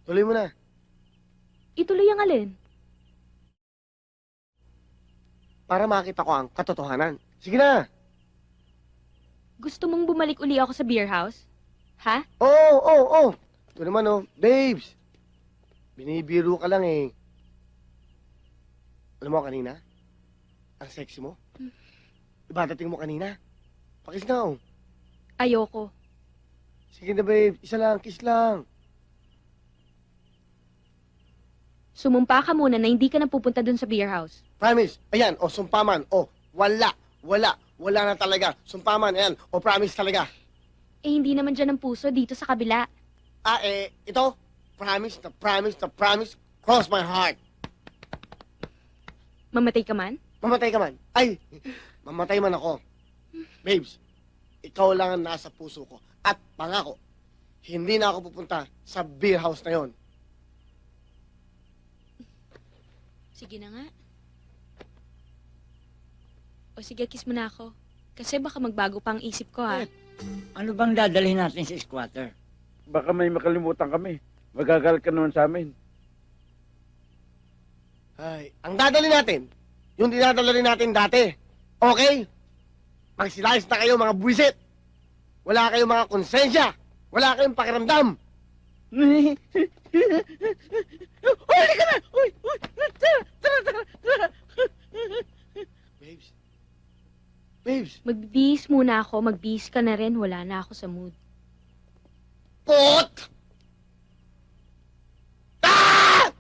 Tuloy mo na. Ituloy ang alin. Para makita ko ang katotohanan. Sige na. Gusto mong bumalik uli ako sa beer house? Ha? Oo. Ito naman, oh. Babes. Binibiro ka lang, eh. Alam mo kanina? Ang sexy mo. Iba dating mo kanina. Pakis na, oh. Ayoko. Sige na, babe. Isa lang, kiss lang. Sumumpa ka muna na hindi ka na pupunta dun sa beer house. Promise. Ayan, o, sumpaman. O, wala na talaga. Sumpaman, ayan. O, promise talaga. Eh, hindi naman dyan ang puso dito sa kabila. Ito. Promise. Cross my heart. Mamatay ka man? Mamatay ka man. Ay, mamatay man ako. Babes, ikaw lang ang nasa puso ko. At pangako, hindi na ako pupunta sa beer house na yon. Sige na nga. O sige, kiss mo na ako. Kasi baka magbago pa ang isip ko, ha? Ano bang dadalhin natin sa squatter? Baka may makalimutan kami. Magagalit ka naman sa amin. Ay, ang dadali natin, yung dinadala rin natin dati. Okay? Magsilayas na kayo, mga buwisit. Wala kayong mga konsensya. Wala kayong pakiramdam. Uy, halika na! Uy! Tara! Babes, Magbihis muna ako. Magbihis ka na rin. Wala na ako sa mood. pot! Ah!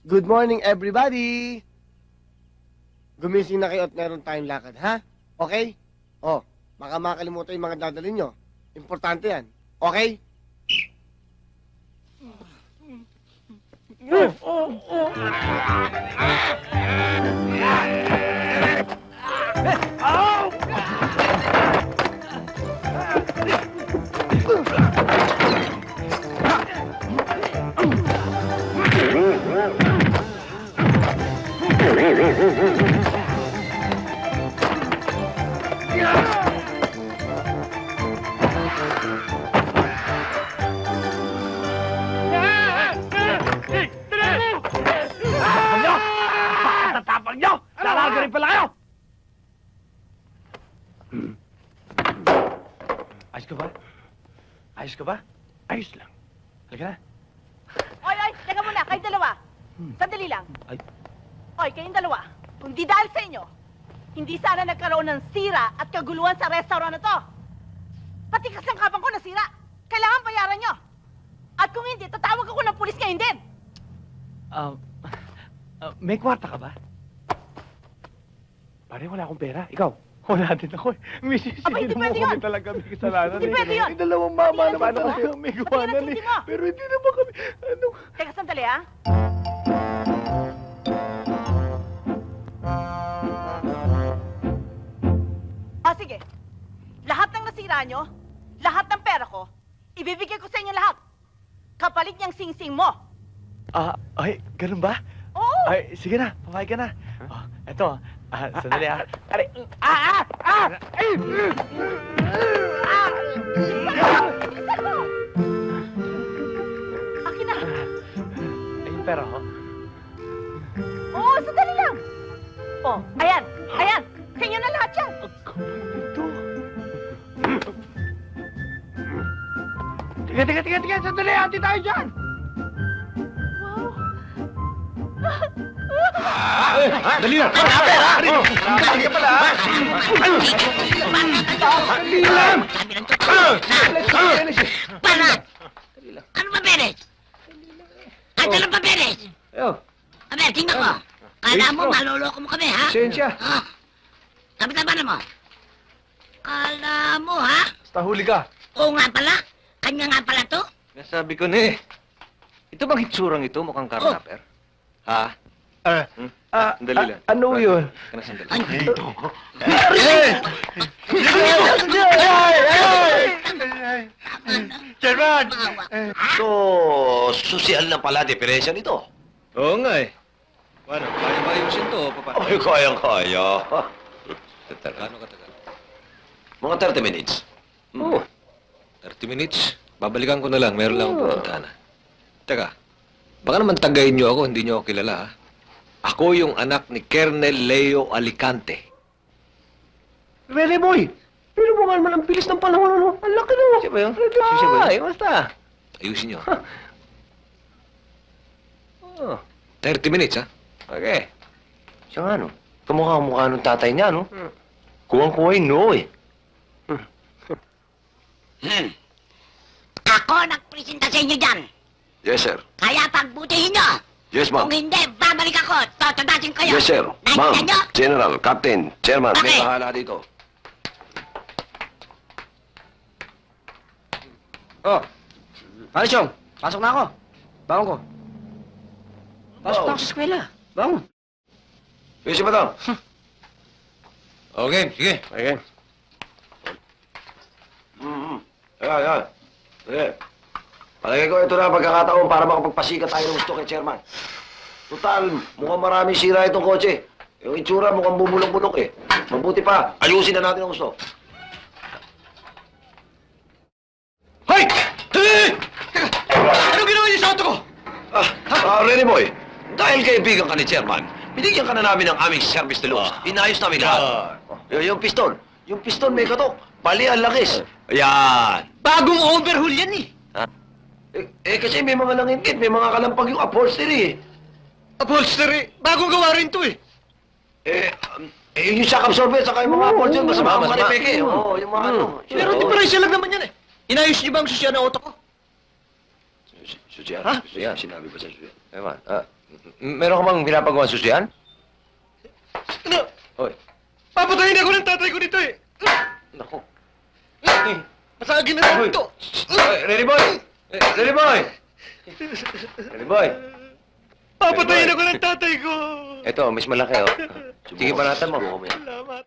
Good morning, everybody! Gumising na kayo at meron tayong lakad, ha? Okay? Oh, baka makalimutan yung mga dadalhin nyo. Importante yan. Okay? Tatapang nyo! Lalaga rin pala kayo! Ayos ka ba? Ayos ka ba? Ayos lang. Halika na. Oy, teka muna, kayong dalawa. Sandali lang. Ay. Oy, kayong dalawa. Kung di dahil sa inyo, hindi sana nagkaroon ng sira at kaguluhan sa restaurant na to. Pati kasangkapan ko nasira. Kailangan bayaran nyo. At kung hindi, tatawag ako ng pulis ngayon din. May kwarta ka ba? Pare, wala akong pera. Ikaw? Wala din ako eh. Mrs. Aba, hindi mo pwede kami yun. talaga may kasalanan. Hindi pwede yun. May dalawang mama Hindi naman yan, kasi hindi may yan. gawanan Hindi eh. yan, hindi mo. Pero hindi naman kami, ano? Teka, sandali ah. O sige, lahat ng nasira nyo, lahat ng pera ko, ibibigay ko sa inyo lahat. Kapalit niyang sing-sing mo. Ay, ganun ba? Oo! Ay, sige na, pamayag ka na. Oh, eto, sandali ah. Aray, Bilisan mo! Akin na! Ay, yung pera ko. Oo, sandali lang! Oh, ayan! Ayan! Sa inyo na lahat yan! Ito. Tiga, sandali, hati tayo dyan! Wow! Dali na! Dali ka pala! Dali lang! Para! Ano ba, Beres? Ano ba, Beres? Ayo, Aber, tingnan ko. Kala mo, maloloko mo kami, ha? pasensya. Ah, Tama-tama mo. Kala mo, ha? Basta huli ka. Oo nga pala. Kanya nga pala to. Nasabi ko na eh. Ito bang hitsurang ito? Mukhang karnaper? Ha? Sandali lang. Ano yun? Kana sandali. Ay, Chairman! So, social na pala diferensya nito. Oo nga eh. Ano, kaya ba ayusin to? Paano? Ay, kayang-kaya. Gaano katagal? Mga 30 minutes. Oo. 30 minutes. Babalikan ko na lang. Meron lang akong pupuntahan. Teka, baka naman tagayin niyo ako. Hindi niyo ako kilala, ha? Ako yung anak ni Colonel Leo Alicante. Really, boy? Pero mo nga naman ang bilis ng panahon, ano? Ang laki na. Siya ba yun? Siya ba yun? Ay, basta. Ayusin niyo. Oh. 30 minutes, ha? Okay. Siya nga, no? Kamukha-mukha nung tatay niya, no? Kuwang-kuway, no, eh. ako nagpresenta sa inyo dyan. Yes, sir. Kaya pagbutihin nyo. Yes, Kung ma'am. hindi, babalik ako. Totadasin kayo. Yes, sir. Nakita Ma'am, nyo? General, Captain, Chairman, may Okay. bahala dito. Oh. Kalisyong, pasok na ako. Bangon ko. Pasok na ako sa eskwela. Bangon. Yes, madam. Okay, sige. Okay. Ayan. Sige. Palagay ko ito na ang pagkakataon para makapagpasikat tayo ng gusto kay Chairman. Total, mukhang maraming sira itong kotse. Yung itsura mukhang bumulong-bulok eh. Mabuti pa, ayusin na natin ang gusto. Hoy! Ano ginawa niyo sa auto ko? Rene Boy, dahil kaibigan ka ni Chairman, binigyan ka na namin ng aming service de luz. Inayos namin lahat. Yung piston may katok. Pali ang lakis. Ayan. Bagong overhaul yan eh. Kasi may mga nangingkit, may mga kalampag yung upholstery eh. Upholstery. Bagong gawa rin to eh. Yung shock absorber, saka yung mga upholstery, masama, masama. Oo, yung mga ano. Pero diferensya lang naman yan eh. Inayos niyo ba ang susya ng auto ko? Susian? Ha? Susian? Sinabi ba sa susian? Ewan, meron ka bang pinapagawa susian? Ano? Hoy. Papatayin ako ng tatay ko dito eh. Nako. Masagin na Hoy. ito. Ready boy! Ready boy! Ready boy! Papatayin ako ng tatay ko. Ito, mas malaki oh. Sige, banatan mo. Salamat.